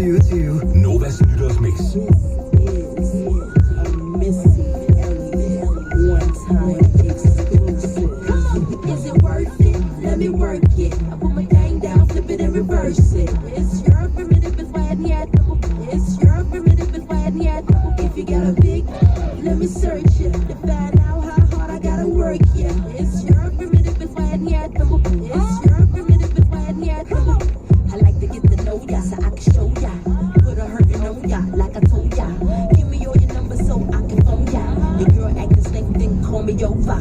2020. Novas nytårsmix. This is a Missy Elliott one-time exclusive. Is it worth it? Let me work it. I put my thing down, flip it and reverse it. It's your primitive, it's why yet. It's your primitive, it's why yet. If you got a big, let me search it to find out how hard I gotta work. Yeah, it's your primitive, it's why yet. It's your primitive, it's why yet. I like to get to know ya so I can show ya. Put a hurtin' on ya like I told ya. Give me all your numbers so I can phone ya. Your girl acting snake, then call me over.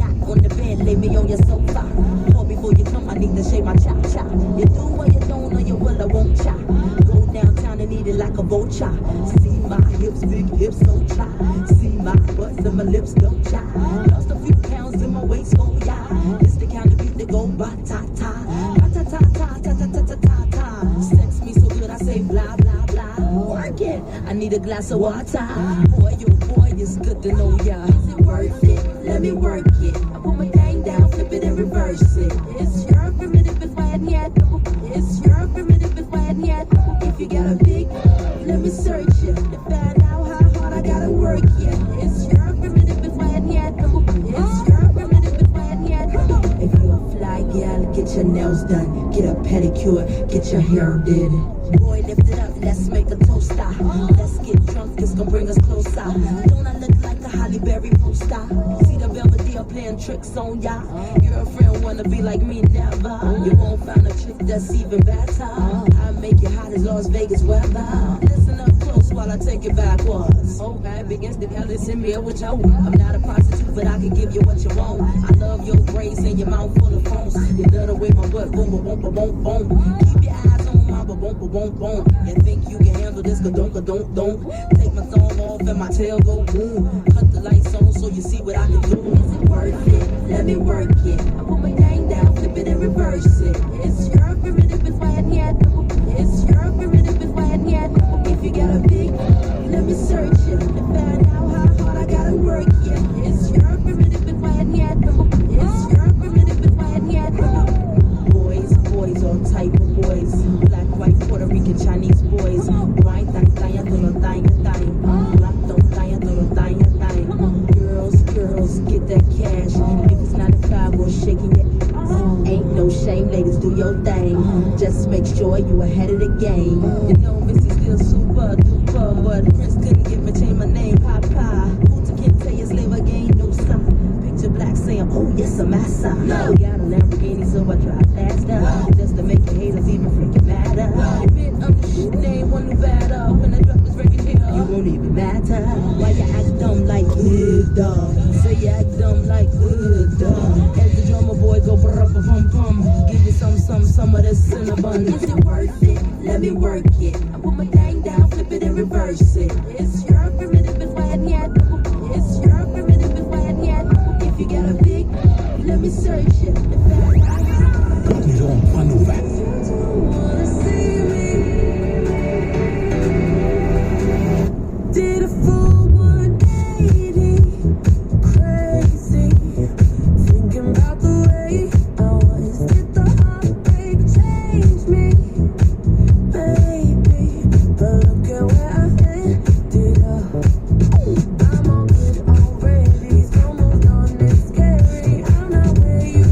Not on the bed, lay me on your sofa. Call before you come, I need to shave my cha-cha. You do or you don't, or you will, I won't cha. Go downtown and eat it like a vulture. See my hips, big hips, don't try. See my butts and my lips, don't try. Lost a few pounds in my waist, oh yeah. It's the kind of beat that go ba-ta-ta. Ba-ta-ta-ta-ta-ta-ta-ta-ta. Sex me so good I say blah, blah, blah. Work it, I need a glass of water. Boy, you boy, it's good to know ya. Is it worth it? Let me work it. I put my thing down, flip it and reverse it. It's your primitive, it's why yet. It's your primitive, it's why yet. If you got a big, let me search it to find out how hard I gotta work. Yeah, it's your primitive, it's why yet. It's your primitive, it's why yet. If you a fly gal, get your nails done, get a pedicure, get your hair did. Boy, lift it up, let's make a toast. Let's get drunk, it's gonna bring us closer. Don't I look like a Holly Berry poster? See the Belvedere playing tricks on ya. Girlfriend wanna be like me, never. You won't find a chick that's even better. I make you hot as Las Vegas weather. Listen up close while I take it backwards. Okay, begins to tell this in me what you want. I'm not a prostitute, but I can give you what you want. I love your braids and your mouth full of phones. You love the way my butt boom, boom, boom, boom, boom. Keep your eyes on my boom, boom, boom, boom. You think you can handle this? Don't. Take my thumb off and my tail go boom. Cut the lights on so you see what I can do. Is it worth it? Let me work it. I put my thing down, flip it and reverse it. It's your primitive, it's why yet. It's your primitive, it's why yet. If you got a big, let me search it to find out how hard I gotta work. Yeah, it's your primitive, it's why yet. It's your primitive, it's why yet. Boys, all type of boys. Black, white, Puerto Rican, Chinese boys. White, taya, toyo, taya. Black, toyo, girls, get that cash. If it's not a 5 or shaking your ass, ain't no shame, ladies, do your thing. Just make sure you ahead of the game. You know Missy's still super duper, but Prince couldn't give me change my name, Papa. Hooter can't tell you slave again, no sign. Picture black saying, oh yes, I'm massa. No. We got a Lamborghini, so I drive faster, just to make the haters even freaking madder. Admit I'm the shit, name one new batter. When I drop this record here, you won't even matter. Why you act dumb like dog? Say you act dumb like dog. As the drummer boy go bum. Give you some of this cinnamon. Is it worth it? Let me work it. I put my thing down, flip it and reverse it. It's your primitive, it's why yet. It's your primitive, it's why yet. If you got a big, let me search it. Continuons en Nova. Did a full 180, crazy, thinking about the way I was. Did the heartbreak change me, baby? But look at where I ended up. I'm all good already, it's almost done, it's scary. I'm not where you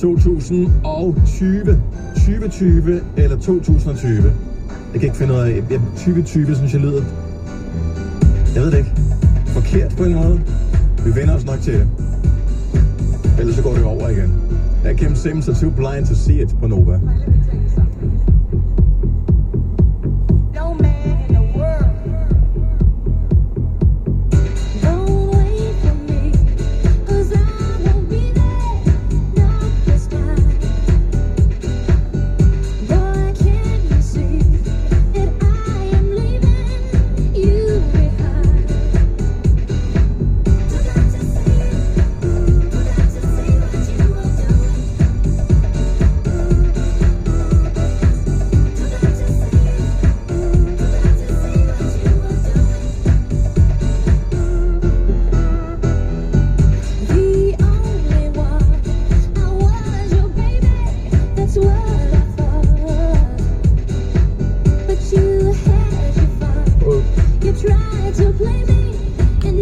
2020. 2020 eller 2020. Jeg kan ikke finde ud af, 2020 synes jeg lyder, jeg ved det ikke, forkert på en måde. Vi vender os nok til det. Ellers så går det over igen. Jeg Kim Sims er too blind to see it på Nova. You tried to play me.